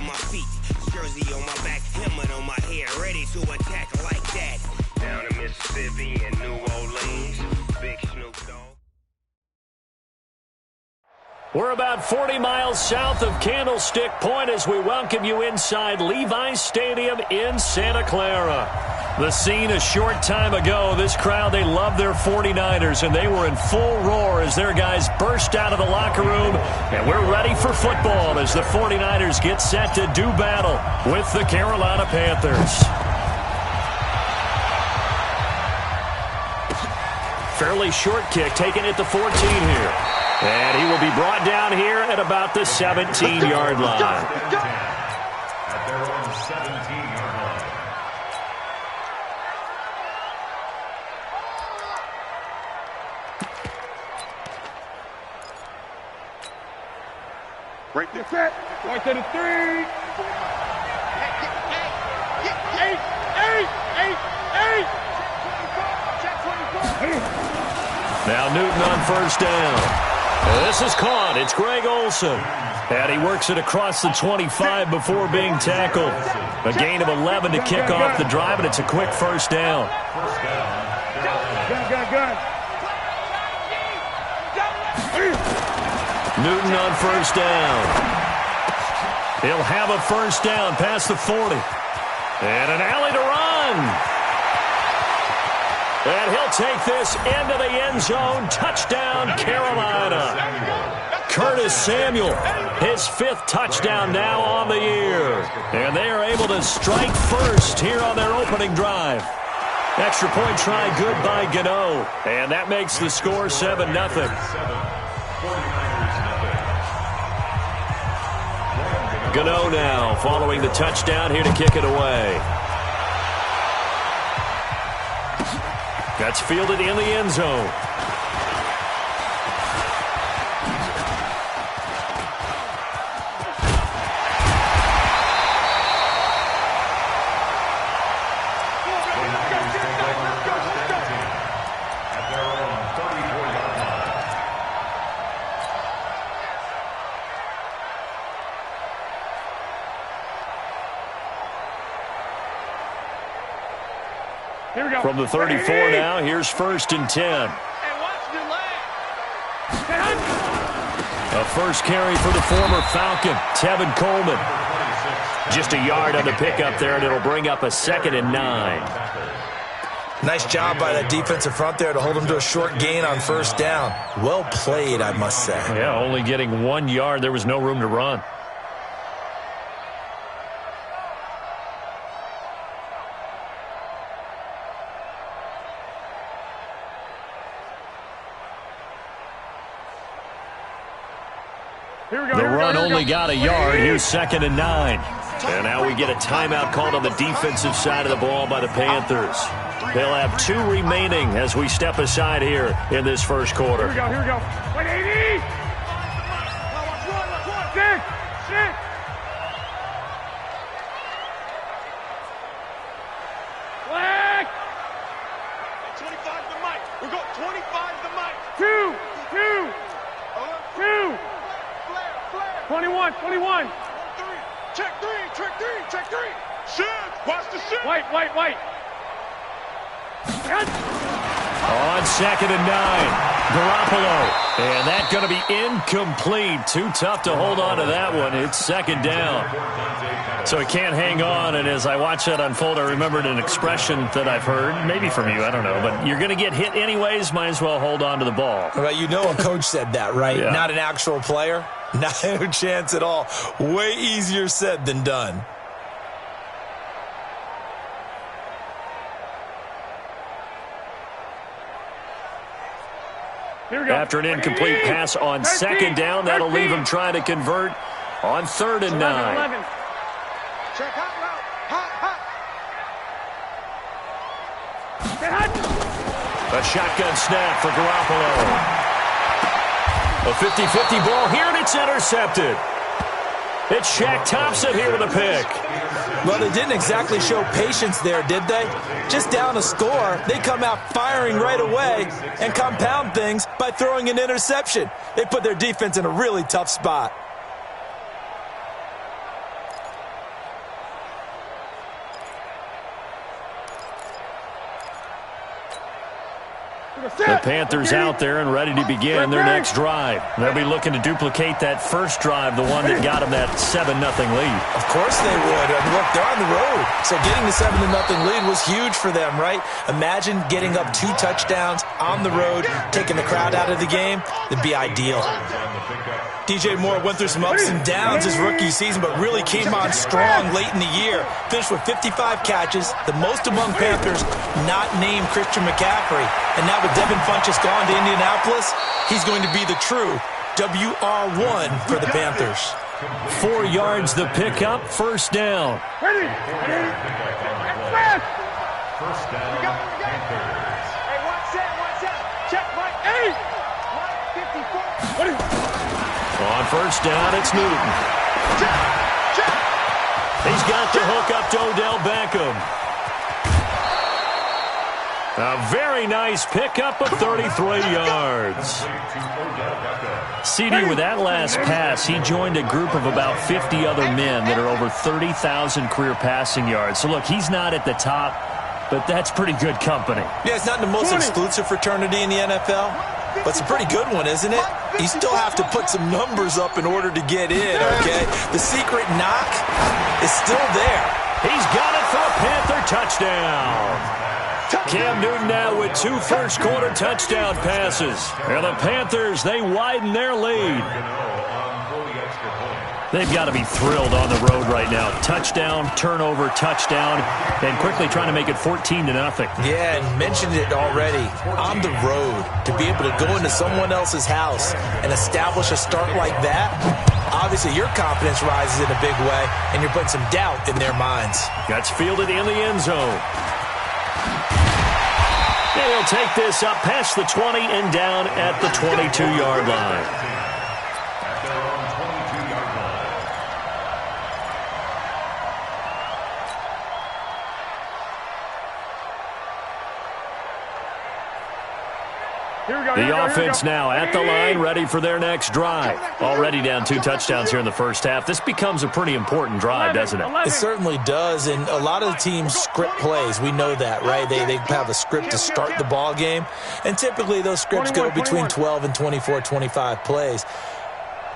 my feet, jersey on my back, helmet on my head, ready to attack like that. Down in Mississippi and New Orleans, big Snoop Dogg. We're about 40 miles south of Candlestick Point as we welcome you inside Levi's Stadium in Santa Clara. The scene a short time ago, this crowd, they love their 49ers, and they were in full roar as their guys burst out of the locker room. And we're ready for football as the 49ers get set to do battle with the Carolina Panthers. Fairly short kick, taken at the 14 here. And he will be brought down here at about the 17-yard line. At their own 17-yard line. Right there. Set. Right to the 3. 8. Now Newton on first down. This is caught. It's Greg Olsen. And he works it across the 25 before being tackled. A gain of 11 to kick off the drive, and it's a quick first down. Newton on first down. He'll have a first down past the 40. And an alley to run. And he'll take this into the end zone. Touchdown, Carolina. Curtis Samuel, his 5th touchdown now on the year. And they are able to strike first here on their opening drive. Extra point try good by Gano. And that makes the score 7-0. Gano now following the touchdown here to kick it away. That's fielded in the end zone. From the 34 now, here's 1st and 10. A first carry for the former Falcon, Tevin Coleman. Just a yard on the pickup there, and it'll bring up a 2nd and 9. Nice job by that defensive front there to hold him to a short gain on first down. Well played, I must say. Yeah, only getting 1 yard. There was no room to run. The run only got a yard. Here's 2nd and 9. And now we get a timeout called on the defensive side of the ball by the Panthers. They'll have 2 remaining as we step aside here in this first quarter. Here we go. 180. 6. Flag. 25 to Mike. We got 25 to Mike. 2. 21. Check 3. Shit. Watch the shit. White. On 2nd and 9, Garoppolo. And that's going to be incomplete. Too tough to hold on to that one. It's 2nd down. So he can't hang on. And as I watch that unfold, I remembered an expression that I've heard, maybe from you, I don't know. But you're going to get hit anyways, might as well hold on to the ball. Well, you know a coach said that, right? Yeah. Not an actual player. No chance at all. Way easier said than done. Here we go. After an incomplete pass on 2nd down, that'll leave him trying to convert on 3rd and 9. 11. Check hot route. Hot. A shotgun snap for Garoppolo. A 50-50 ball here, and it's intercepted. It's Shaq Thompson here with a pick. Well, they didn't exactly show patience there, did they? Just down a score, they come out firing right away and compound things by throwing an interception. They put their defense in a really tough spot. The Panthers out there and ready to begin their next drive. They'll be looking to duplicate that first drive, the one that got them that 7-0 lead. Of course they would. I mean, look, they're on the road. So getting the 7-0 lead was huge for them, right? Imagine getting up 2 touchdowns on the road, taking the crowd out of the game. That'd be ideal. DJ Moore went through some ups and downs his rookie season, but really came on strong late in the year. Finished with 55 catches, the most among Panthers not named Christian McCaffrey. And now with Devin Funchess gone to Indianapolis, he's going to be the true WR1 for the Panthers. 4 yards the pickup, first down. Ready. First down, Panthers. Hey, watch that. Check, Mike. 8. Mike 54. On first down, it's Newton. Check. He's got the hook up to Odell Beckham. A very nice pickup of 33 yards. CD, with that last pass, he joined a group of about 50 other men that are over 30,000 career passing yards. So, look, he's not at the top, but that's pretty good company. Yeah, it's not the most exclusive fraternity in the NFL, but it's a pretty good one, isn't it? You still have to put some numbers up in order to get in, okay? The secret knock is still there. He's got it for a Panther touchdown. Cam Newton now with 2 first-quarter touchdown passes. And the Panthers, they widen their lead. They've got to be thrilled on the road right now. Touchdown, turnover, touchdown, and quickly trying to make it 14-0. Yeah, and mentioned it already. On the road, to be able to go into someone else's house and establish a start like that, obviously your confidence rises in a big way, and you're putting some doubt in their minds. Gets fielded in the end zone. And he'll take this up past the 20 and down at the 22-yard line. The offense now at the line, ready for their next drive. Already down 2 touchdowns here in the first half. This becomes a pretty important drive, doesn't it? It certainly does, and a lot of the teams script plays. We know that, right? They have a script to start the ball game, and typically those scripts go between 12 and 24, 25 plays.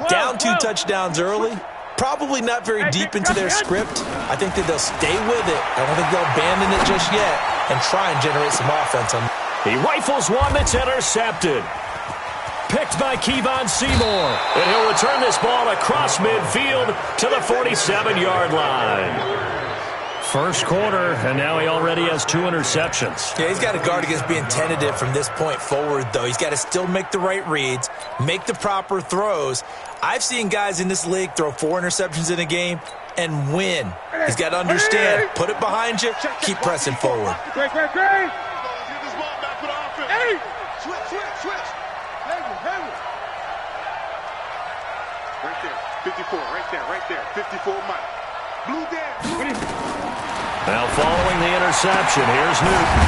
Down 2 touchdowns early, probably not very deep into their script. I think that they'll stay with it. I don't think they'll abandon it just yet and try and generate some offense on. He rifles one that's intercepted. Picked by Kevon Seymour. And he'll return this ball across midfield to the 47-yard line. First quarter, and now he already has 2 interceptions. Yeah, he's got to guard against being tentative from this point forward, though. He's got to still make the right reads, make the proper throws. I've seen guys in this league throw 4 interceptions in a game and win. He's got to understand, put it behind you, keep pressing forward. Great. Hey! Switch. Hammer. Right there. 54, right there. 54, Mike. Blue down. Now following the interception, here's Newton.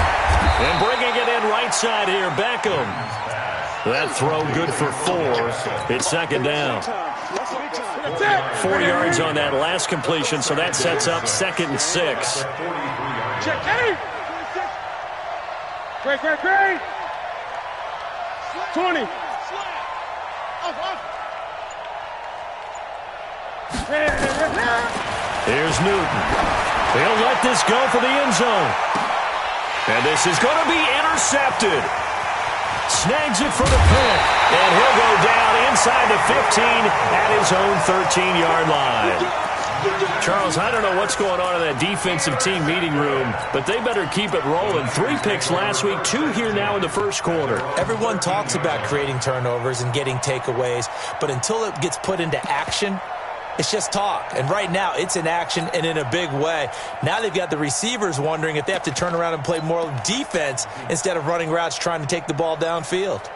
And bringing it in right side here, Beckham. That throw good for 4. It's second down. 4 yards on that last completion, so that sets up 2nd and 6. Check. Hey! Great. 20. Here's Newton. He'll let this go for the end zone. And this is going to be intercepted. Snags it for the pick. And he'll go down inside the 15 at his own 13-yard line. Charles, I don't know what's going on in that defensive team meeting room, but they better keep it rolling. 3 picks last week, 2 here now in the first quarter. Everyone talks about creating turnovers and getting takeaways, but until it gets put into action, it's just talk. And right now, it's in action and in a big way. Now they've got the receivers wondering if they have to turn around and play more defense instead of running routes trying to take the ball downfield.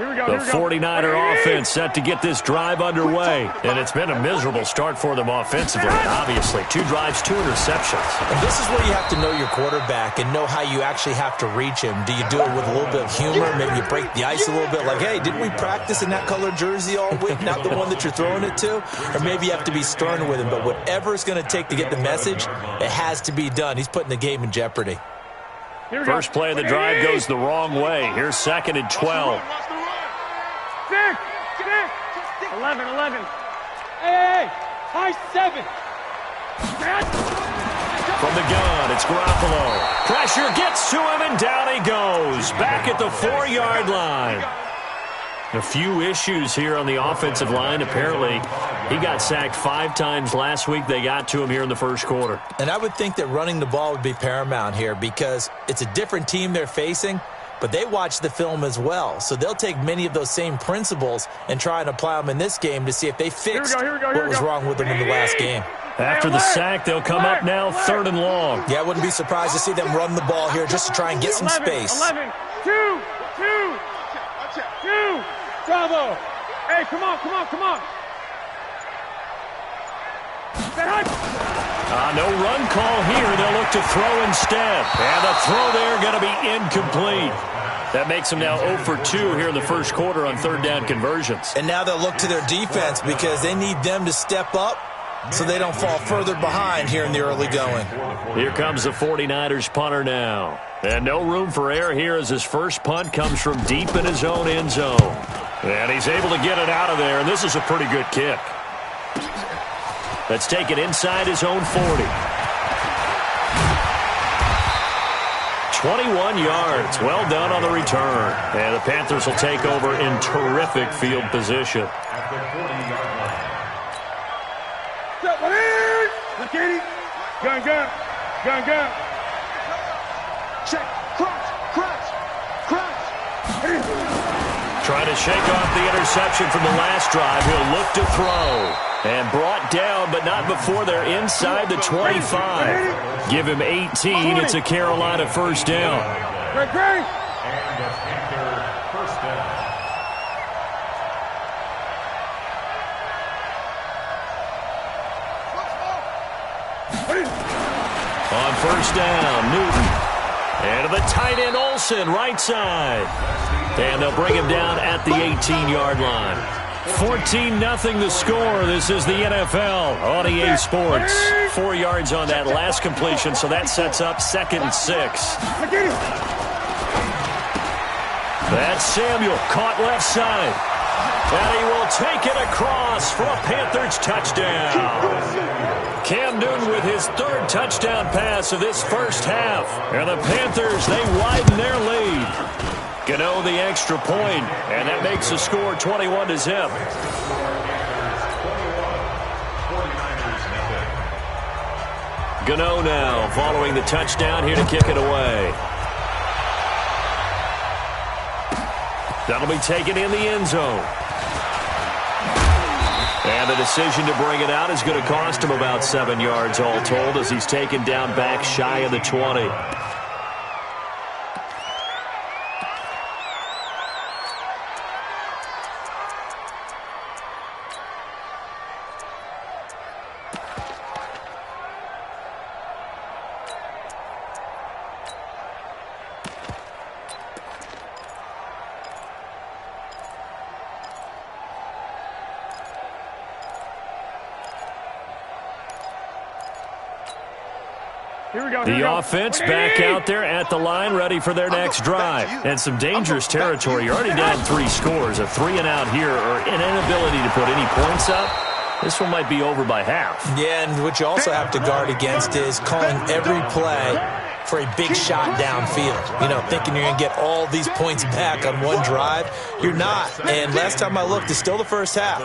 The 49er offense set to get this drive underway. And it's been a miserable start for them offensively, obviously. 2 drives, 2 interceptions. And this is where you have to know your quarterback and know how you actually have to reach him. Do you do it with a little bit of humor? Maybe you break the ice a little bit like, hey, didn't we practice in that colored jersey all week? Not the one that you're throwing it to? Or maybe you have to be stern with him. But whatever it's going to take to get the message, it has to be done. He's putting the game in jeopardy. First play of the drive goes the wrong way. Here's 2nd and 12. 11. Hey, high 7. From the gun, it's Garoppolo. Pressure gets to him, and down he goes. Back at the 4-yard line. A few issues here on the offensive line. Apparently, he got sacked 5 times last week. They got to him here in the first quarter. And I would think that running the ball would be paramount here because it's a different team they're facing, but they watch the film as well. So they'll take many of those same principles and try and apply them in this game to see if they fixed what was wrong with them in the last game. After the sack, they'll come up now 3rd and long. Yeah, I wouldn't be surprised to see them run the ball here just to try and get some space. 11, 2. Bravo. Hey, come on. No run call here. They'll look to throw instead. And the throw there going to be incomplete. That makes them now 0 for 2 here in the first quarter on 3rd down conversions. And now they'll look to their defense because they need them to step up so they don't fall further behind here in the early going. Here comes the 49ers punter now. And no room for error here as his first punt comes from deep in his own end zone. And he's able to get it out of there, and this is a pretty good kick. Let's take it inside his own 40. 21 yards. Well done on the return. And the Panthers will take over in terrific field position. Gun. Check. Crunch. Trying to shake off the interception from the last drive. He'll look to throw. And brought down, but not before they're inside the 25. Give him 18. It's a Carolina first down. And a Panther first down. On first down, Newton. And to the tight end, Olsen, right side. And they'll bring him down at the 18-yard line. 14-0 the score. This is the NFL on EA Sports. 4 yards on that last completion, so that sets up 2nd and 6. That's Samuel, caught left side. And he will take it across for a Panthers touchdown. Cam Newton with his 3rd touchdown pass of this first half. And the Panthers, they widen their lead. Gano the extra point, and that makes the score 21-0. Gano now following the touchdown here to kick it away. That'll be taken in the end zone. And the decision to bring it out is going to cost him about 7 yards all told as he's taken down back shy of the 20. The offense back out there at the line, ready for their next drive. And some dangerous territory. You're already down 3 scores. A 3-and-out here, or an inability to put any points up. This one might be over by half. Yeah, and what you also have to guard against is calling every play for a big shot downfield. You know, thinking you're going to get all these points back on one drive. You're not. And last time I looked, it's still the first half.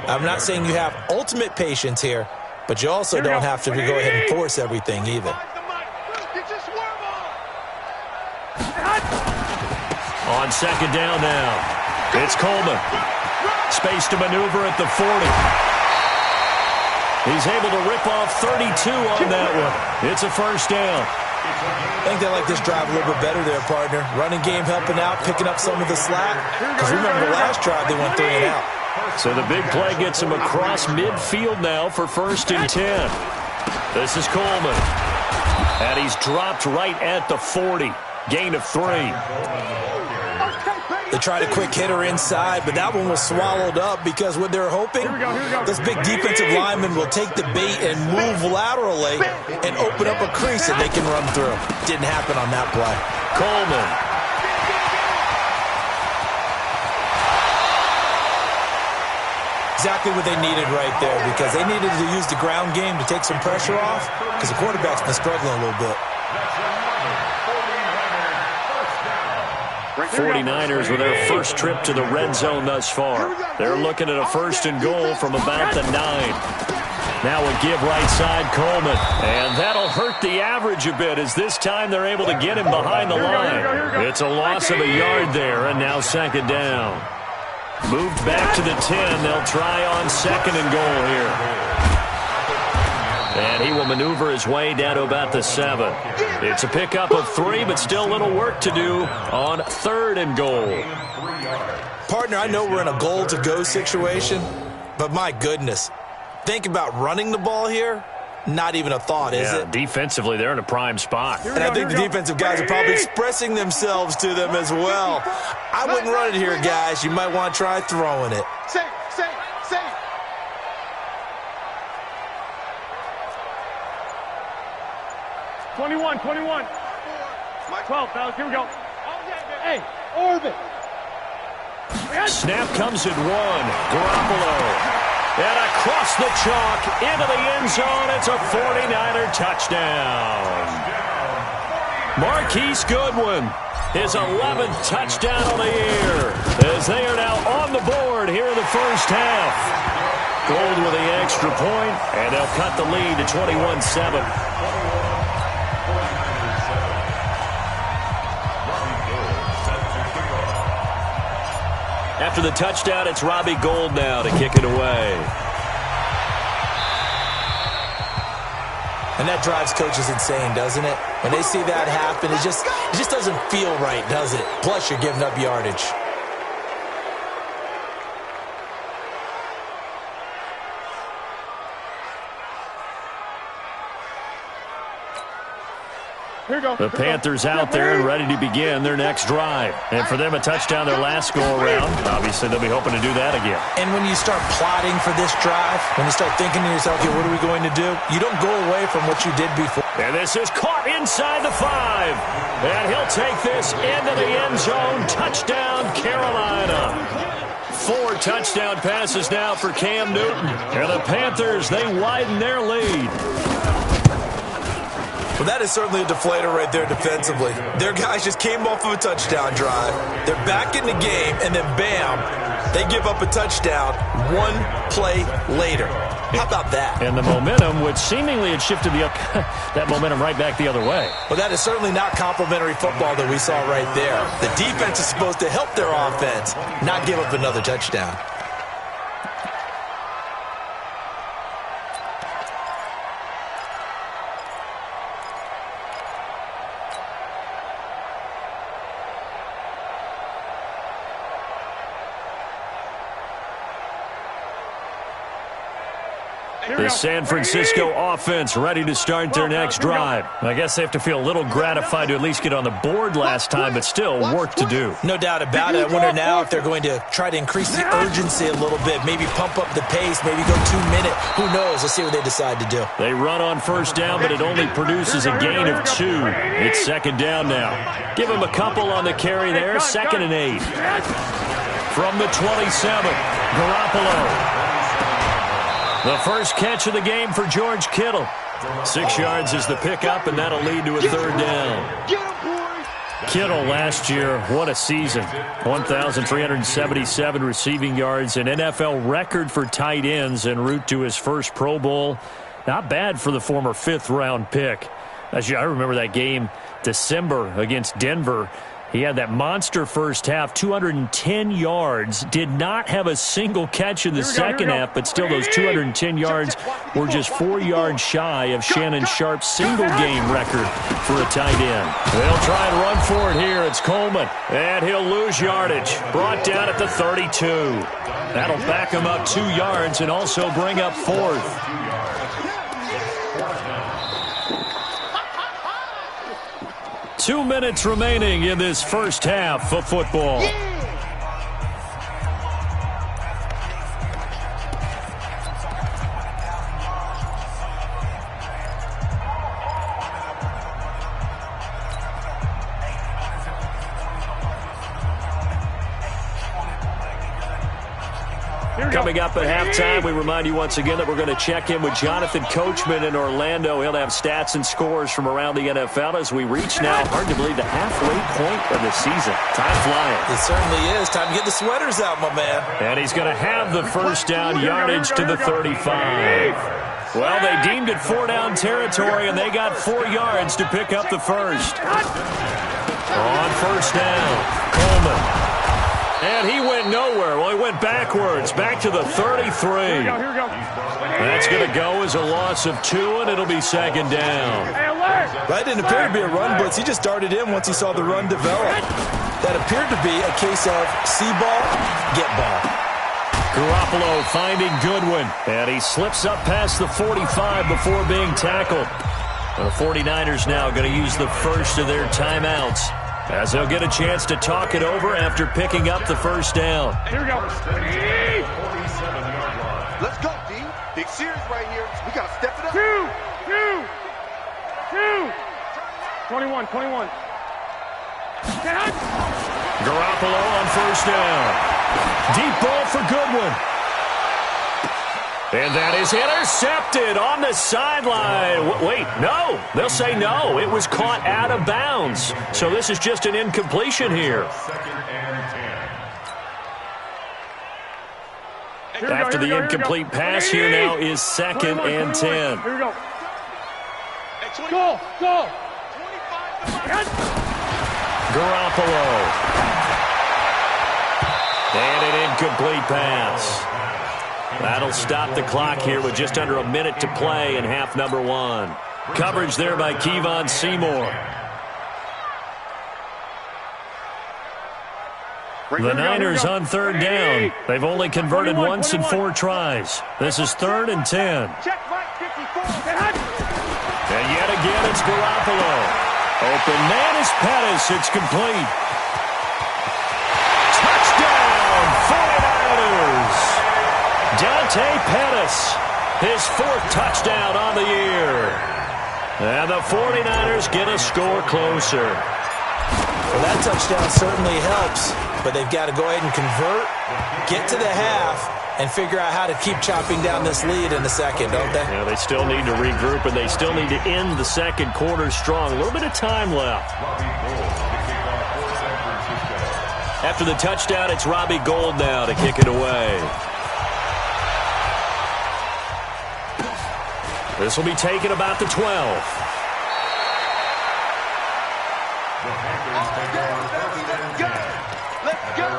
I'm not saying you have ultimate patience here, but you also don't have to go ahead and force everything either. On 2nd down now, it's Coleman. Space to maneuver at the 40. He's able to rip off 32 on that one. It's a first down. I think they like this drive a little bit better there, partner. Running game helping out, picking up some of the slack. Because remember the last drive, they went 3 and out. So the big play gets him across midfield now for 1st and 10. This is Coleman. And he's dropped right at the 40. Gain of 3. They tried a quick hitter inside, but that one was swallowed up because what they're hoping, this big defensive lineman will take the bait and move laterally and open up a crease that they can run through. Didn't happen on that play. Coleman. Exactly what they needed right there because they needed to use the ground game to take some pressure off because the quarterback's been struggling a little bit. 49ers with their first trip to the red zone thus far. They're looking at a 1st and goal from about the 9. Now a give right side, Coleman. And that'll hurt the average a bit as this time they're able to get him behind the line. It's a loss of a yard there, and now 2nd down. Moved back to the 10. They'll try on 2nd and goal here. And he will maneuver his way down to about the 7. It's a pickup of 3, but still a little work to do on 3rd and goal. Partner, I know we're in a goal-to-go situation, but my goodness, think about running the ball here. Not even a thought, is it? Defensively, they're in a prime spot. And I think the defensive guys are probably expressing themselves to them as well. I wouldn't run it here, guys. You might want to try throwing it. Safe. 21. 12, fellas, here we go. Hey, orbit. Snap comes at 1. Garoppolo. And across the chalk into the end zone. It's a 49er touchdown. Marquise Goodwin, his 11th touchdown on the year, as they are now on the board here in the first half. Gold with the extra point, and they'll cut the lead to 21-7. After the touchdown, it's Robbie Gould now to kick it away. And that drives coaches insane, doesn't it? When they see that happen, it just doesn't feel right, does it? Plus, you're giving up yardage. The Panthers out there and ready to begin their next drive. And for them, a touchdown their last go-around. Obviously, they'll be hoping to do that again. And when you start plotting for this drive, when you start thinking to yourself, okay, what are we going to do? You don't go away from what you did before. And this is caught inside the 5. And he'll take this into the end zone. Touchdown, Carolina. 4 touchdown passes now for Cam Newton. And the Panthers, they widen their lead. Well, that is certainly a deflator right there defensively. Their guys just came off of a touchdown drive. They're back in the game, and then bam, they give up a touchdown 1 play later. How about that? And the momentum, which seemingly had shifted that momentum right back the other way. Well, that is certainly not complimentary football that we saw right there. The defense is supposed to help their offense, not give up another touchdown. The San Francisco offense ready to start their next drive. I guess they have to feel a little gratified to at least get on the board last time, but still work to do. No doubt about it. I wonder now if they're going to try to increase the urgency a little bit, maybe pump up the pace, maybe go 2 minute. Who knows? Let's see what they decide to do. They run on first down, but it only produces a gain of 2. It's 2nd down now. Give them a couple on the carry there. 2nd and 8. From the 27, Garoppolo. The first catch of the game for George Kittle. 6 yards is the pickup, and that'll lead to a 3rd down. Kittle last year, what a season. 1,377 receiving yards, an NFL record for tight ends en route to his first Pro Bowl. Not bad for the former 5th-round pick. I remember that game, December, against Denver. He had that monster first half, 210 yards. Did not have a single catch in the second half, but still those 210 yards were just 4 yards shy of Shannon Sharp's single-game record for a tight end. They'll try and run for it here. It's Coleman, and he'll lose yardage. Brought down at the 32. That'll back him up 2 yards and also bring up fourth. 2 minutes remaining in this first half of football. Coming up at halftime, we remind you once again that we're going to check in with Jonathan Coachman in Orlando. He'll have stats and scores from around the NFL as we reach now, hard to believe, the halfway point of the season. Time flying. It certainly is. Time to get the sweaters out, my man. And he's going to have the first down yardage to the 35. Well, they deemed it 4-down territory, and they got 4 yards to pick up the first. On first down, Coleman. And he went nowhere. Well, he went backwards, back to the 33. Here we go. That's going to go as a loss of 2, and it'll be second down. That didn't appear to be a run blitz. He just darted in once he saw the run develop. That appeared to be a case of see ball, get ball. Garoppolo finding Goodwin, and he slips up past the 45 before being tackled. The 49ers now going to use the first of their timeouts, as they'll get a chance to talk it over after picking up the first down. Here we go. Let's go, D. Big series right here. We got to step it up. 2. 21. Garoppolo on first down. Deep ball for Goodwin. And that is intercepted on the sideline. Wait, no. They'll say no. It was caught out of bounds. So this is just an incompletion here. After the incomplete pass, here now is second and 10. Here we go. Go. Garoppolo. And an incomplete pass. That'll stop the clock here with just under a minute to play in half number 1. Coverage there by Kevon Seymour. The Niners on third down. They've only converted once in 4 tries. This is 3rd and 10. And yet again, it's Garoppolo. Open man is Pettis. It's complete. Touchdown, 49ers. Dante Pettis, his 4th touchdown on the year. And the 49ers get a score closer. Well, that touchdown certainly helps, but they've got to go ahead and convert, get to the half, and figure out how to keep chopping down this lead in the second, don't they? Yeah, they still need to regroup, and they still need to end the second quarter strong. A little bit of time left. After the touchdown, it's Robbie Gould now to kick it away. This will be taken about the 12. Let's go.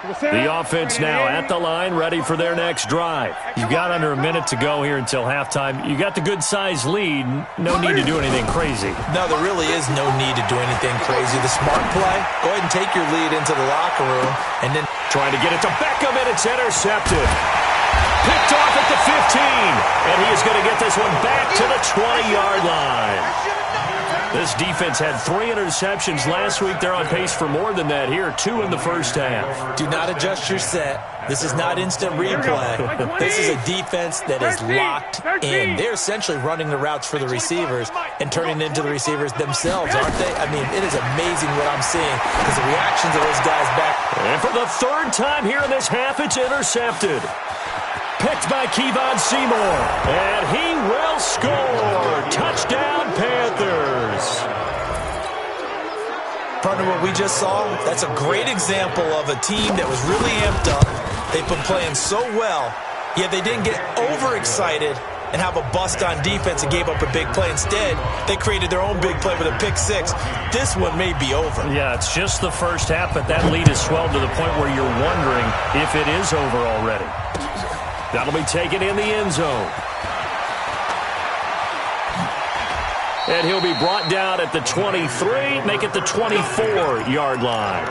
The offense now at the line, ready for their next drive. You've got under a minute to go here until halftime. You got the good-sized lead. No need to do anything crazy. No, there really is no need to do anything crazy. The smart play, go ahead and take your lead into the locker room, and then trying to get it to Beckham, and it's intercepted. Picked off at the 15, and he is going to get this one back to the 20-yard line. This defense had 3 interceptions last week. They're on pace for more than that here, 2 in the first half. Do not adjust your set. This is not instant replay. This is a defense that is locked in. They're essentially running the routes for the receivers and turning into the receivers themselves, aren't they? I mean, it is amazing what I'm seeing because the reactions of those guys back. And for the 3rd time here in this half, it's intercepted. Picked by Kevon Seymour. And he will score. Touchdown, Panthers. Partner, what we just saw, that's a great example of a team that was really amped up. They've been playing so well, Yet they didn't get overexcited and have a bust on defense and gave up a big play. Instead, they created their own big play with a pick six. This one may be over. Yeah, it's just the first half, but that lead has swelled to the point where you're wondering if it is over already. That'll be taken in the end zone. And he'll be brought down at the 23, make it the 24-yard line.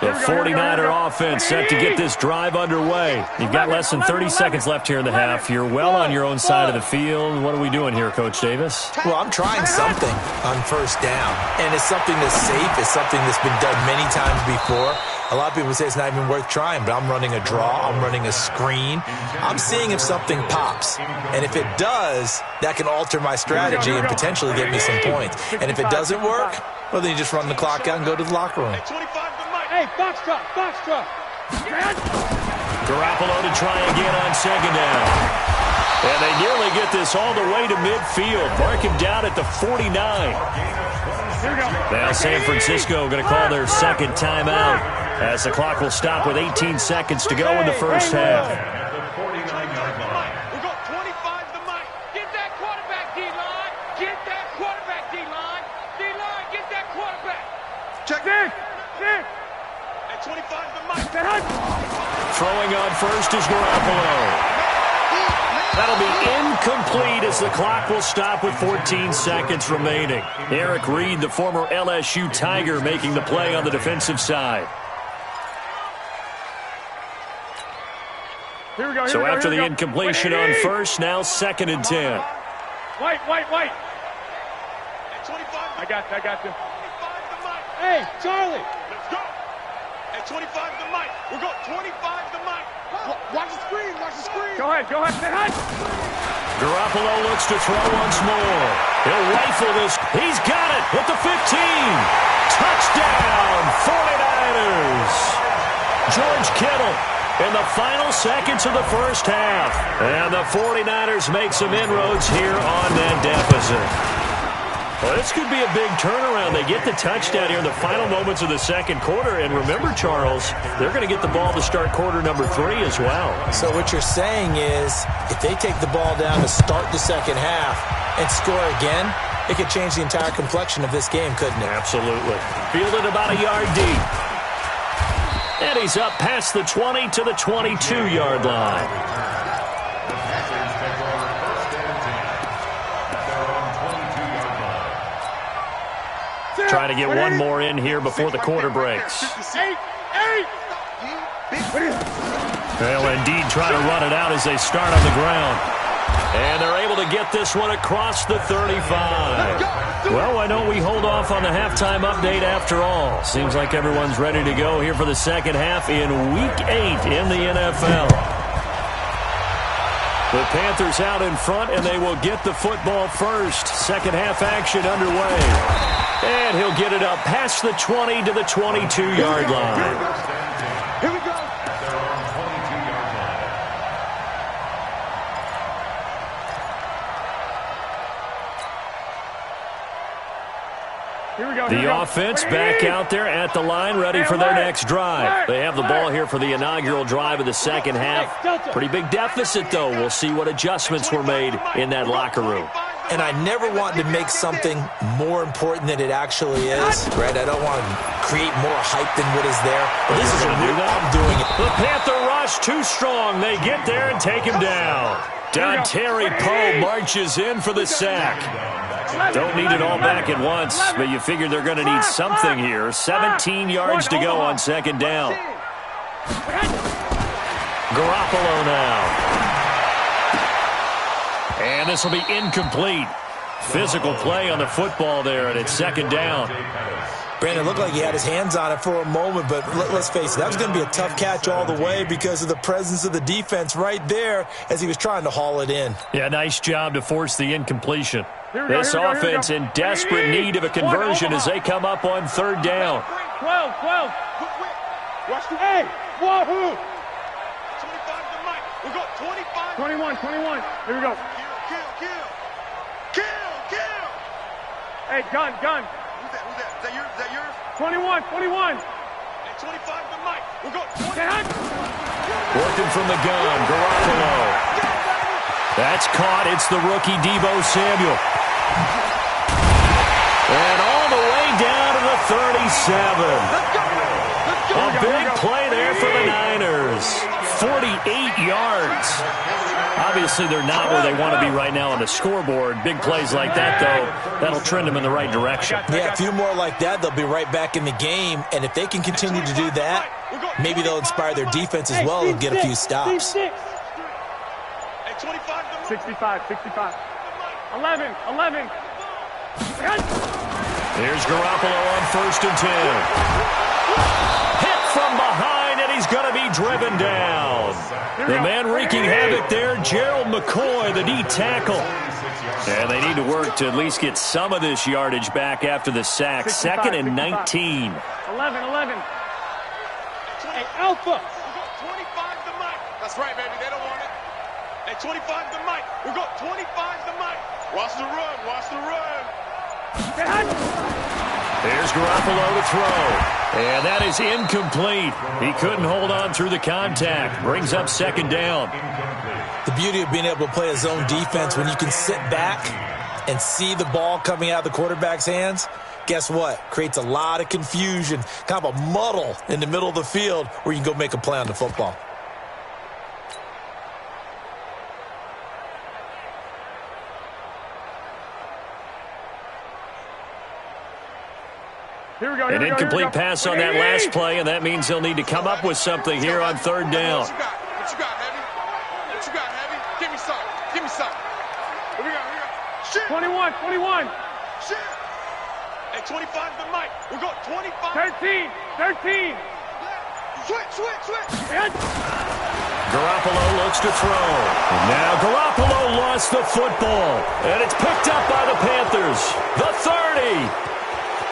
The 49er offense set to get this drive underway. You've got less than 30 seconds left here in the half. You're well on your own side of the field. What are we doing here, Coach Davis? Well, I'm trying something on first down, and it's something that's safe. It's something that's been done many times before. A lot of people say it's not even worth trying, but I'm running a draw. I'm running a screen. I'm seeing if something pops, and if it does, that can alter my strategy and potentially get me some points. And if it doesn't work, well, then you just run the clock out and go to the locker room. Hey, box truck, box truck. Garoppolo to try again on second down. And they nearly get this all the way to midfield. Mark him down at the 49. Now San Francisco going to call their second timeout as the clock will stop with 18 seconds to go in the first half. We got 25 to Mike. Get that quarterback, D-line. Get that quarterback, D-line. D-line, get that quarterback. Check in. 25 to Mike. Throwing on first is Garoppolo. That'll be incomplete as the clock will stop with 14 seconds remaining. Eric Reed, the former LSU Tiger, making the play on the defensive side. Here we go. So after the incompletion on first, now 2nd and 10. White. I got you. Hey, Charlie. Let's go. At 25 to Mike. We got 25 to Mike. Watch the screen. Go ahead. Garoppolo looks to throw once more. He'll rifle this. He's got it at the 15. Touchdown, 49ers. George Kittle in the final seconds of the first half. And the 49ers make some inroads here on that deficit. Well, this could be a big turnaround. They get the touchdown here in the final moments of the second quarter. And remember, Charles, they're going to get the ball to start quarter number 3 as well. So what you're saying is if they take the ball down to start the second half and score again, it could change the entire complexion of this game, couldn't it? Absolutely. Fielded about a yard deep. And he's up past the 20 to the 22-yard line. Trying to get one more in here before the quarter breaks. They'll indeed try to run it out as they start on the ground. And they're able to get this one across the 35. Well, why don't we hold off on the halftime update after all? Seems like everyone's ready to go here for the second half in Week 8 in the NFL. The Panthers out in front, and they will get the football first. Second half action underway. And he'll get it up past the 20 to the 22-yard line. Here we go. The offense back out there at the line, ready for their next drive. They have the ball here for the inaugural drive of the second half. Pretty big deficit, though. We'll see what adjustments were made in that locker room. And I never want to make something more important than it actually is, right? I don't want to create more hype than what is there. But this is I'm doing it. The Panther rush too strong. They get there and take him down. Dontari Poe marches in for the sack. Don't need it all back at once, but you figure they're going to need something here. 17 yards to go on second down. Garoppolo now. And this will be incomplete. Physical play on the football there, and it's second down. Brandon, it looked like he had his hands on it for a moment, but let's face it, that was going to be a tough catch all the way because of the presence of the defense right there as he was trying to haul it in. Yeah, nice job to force the incompletion. This offense in desperate need of a conversion as they come up on third down. 12. Watch the hey, wahoo! 25 to Mike. We got 25. 21. Here we go. Kill. Hey, gun. Who's that? Is that yours? 21. Working from the gun, Garoppolo. That's caught. It's the rookie Deebo Samuel. And all the way down to the 37. A big play there for the Niners. 48 yards. Obviously, they're not where they want to be right now on the scoreboard. Big plays like that, though, that'll trend them in the right direction. Yeah, a few more like that, they'll be right back in the game. And if they can continue to do that, maybe they'll inspire their defense as well and get a few stops. 65. 11. Here's Garoppolo on 1st and 10. Hit from behind, and he's going to be driven down. The man wreaking havoc there, Gerald McCoy, the D tackle. And they need to work to at least get some of this yardage back after the sack. 2nd and 19. 11. Hey, Alpha. 25 to Mike. That's right, baby. They don't want it. Hey, 25 to Mike. We got 25 to Mike. Watch the run. There's Garoppolo to throw. And that is incomplete. He couldn't hold on through the contact. Brings up 2nd down. The beauty of being able to play a zone defense when you can sit back and see the ball coming out of the quarterback's hands, guess what? Creates a lot of confusion, kind of a muddle in the middle of the field where you can go make a play on the football. An incomplete pass on that last play, and that means they'll need to come up with something here on 3rd down. What you got, Heavy? Give me some. Here we go. Shit. 21. Shit. Hey, 25 to Mike. We got 25. 13. Switch. Garoppolo looks to throw. And now Garoppolo lost the football. And it's picked up by the Panthers. The 30.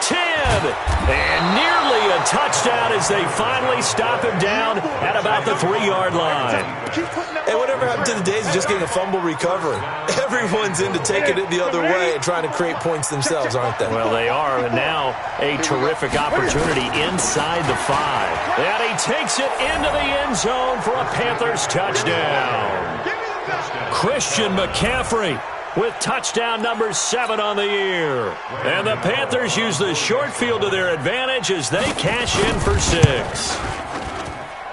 10, and nearly a touchdown as they finally stop him down at about the 3-yard line. Hey, whatever happened to the days of just getting a fumble recovery? Everyone's into taking it the other way and trying to create points themselves, aren't they? Well, they are, and now a terrific opportunity inside the 5. And he takes it into the end zone for a Panthers touchdown. Christian McCaffrey with touchdown number 7 on the year. And the Panthers use the short field to their advantage as they cash in for 6.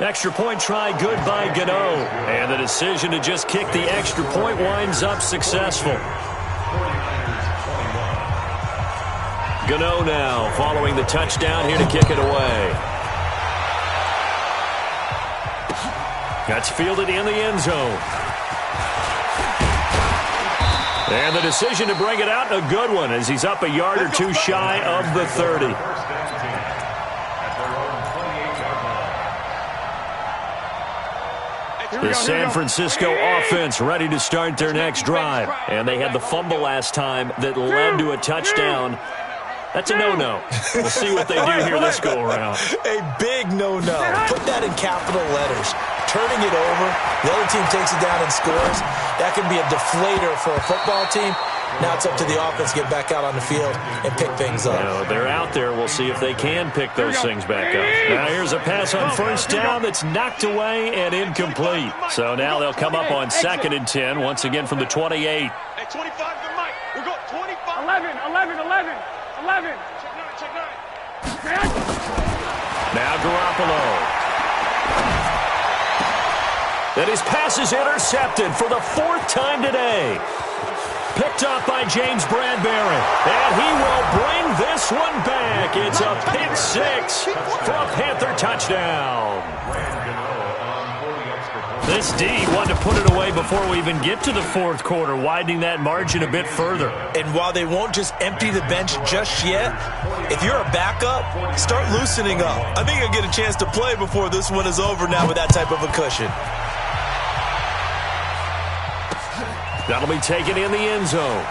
Extra point try good by Gano. And the decision to just kick the extra point winds up successful. Gano now following the touchdown here to kick it away. That's fielded in the end zone. And the decision to bring it out, a good one, as he's up a yard or two shy of the 30. The San Francisco offense ready to start their next drive. And they had the fumble last time that led to a touchdown. That's a no-no. We'll see what they do here this go-around. A big no-no. Put that in capital letters. Turning it over, the other team takes it down and scores. That can be a deflator for a football team. Now it's up to the offense to get back out on the field and pick things up. No, they're out there. We'll see if they can pick those things back up. Now here's a pass on 1st down that's knocked away and incomplete. So now they'll come up on 2nd and 10, once again from the 28. Hey, 25 to Mike. We got 25. 11. Now Garoppolo. And his pass is intercepted for the 4th time today. Picked up by James Bradbury. And he will bring this one back. It's a pick 6 for a Panther touchdown. This D wanted to put it away before we even get to the 4th quarter, widening that margin a bit further. And while they won't just empty the bench just yet, if you're a backup, start loosening up. I think you'll get a chance to play before this one is over now with that type of a cushion. That'll be taken in the end zone.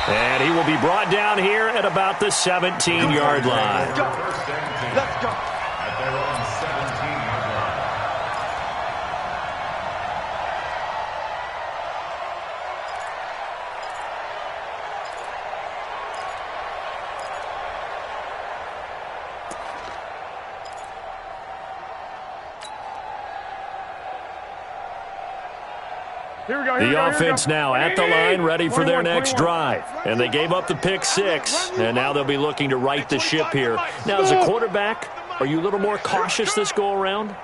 And he will be brought down here at about the 17-yard line. Let's go. At their own 17-yard line. The offense now at the line, ready for their next drive. And they gave up the pick 6, and now they'll be looking to right the ship here. Now, as a quarterback, are you a little more cautious this go-around?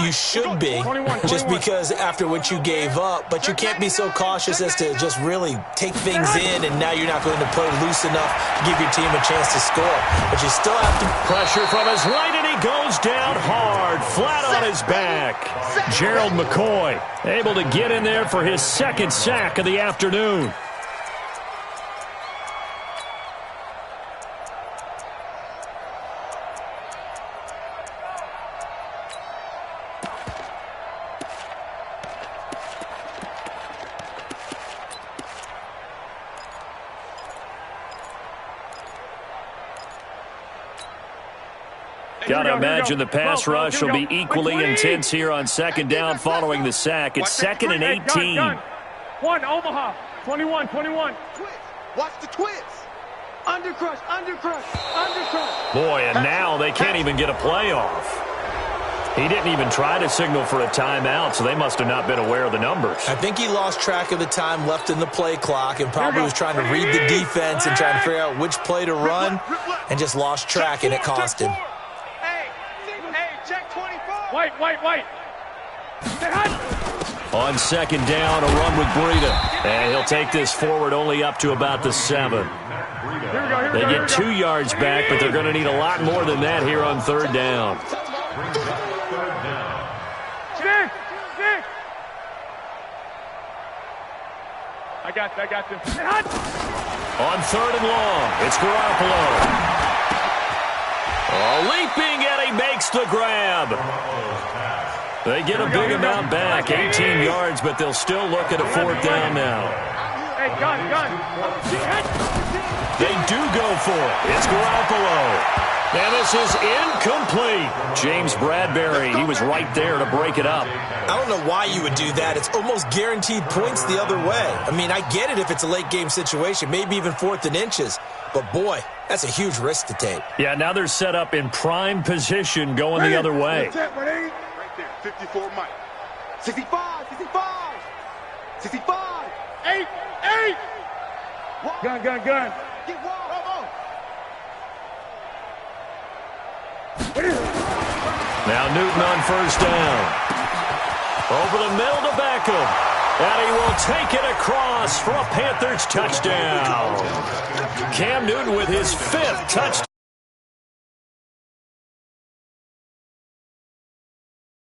You should be, just because after what you gave up, but you can't be so cautious as to just really take things in, and now you're not going to play loose enough to give your team a chance to score. But you still have to... Pressure from his right, and he goes down hard, flat on his back. Gerald McCoy able to get in there for his second sack of the afternoon. Got to imagine the pass rush will be equally intense here on second down following the sack. It's 2nd and 18. One, Omaha. 21. Watch the twist. Undercrush. Boy, and now they can't even get a play off. He didn't even try to signal for a timeout, so they must have not been aware of the numbers. I think he lost track of the time left in the play clock and probably was trying to read the defense and trying to figure out which play to run and just lost track, and it cost him. White. On second down, a run with Breida. And he'll take this forward only up to about the 7. They get 2 yards back, but they're going to need a lot more than that here on third down. Six. I got you. On third and long, it's Garoppolo. Leaping, and he makes the grab. They get a big amount back, 18 yards, but they'll still look at a fourth down now. Hey, gun. They do go for it. It's Garoppolo. And this is incomplete. James Bradbury, he was right there to break it up. I don't know why you would do that. It's almost guaranteed points the other way. I mean, I get it if it's a late game situation, maybe even 4th and inches. But, boy, that's a huge risk to take. Yeah, now they're set up in prime position going the other way. Right there, 54 Mike. 65. 8. Gun. Get wall. Now Newton on first down. Over the middle to Beckham. And he will take it across for a Panthers touchdown. Cam Newton with his 5th touchdown.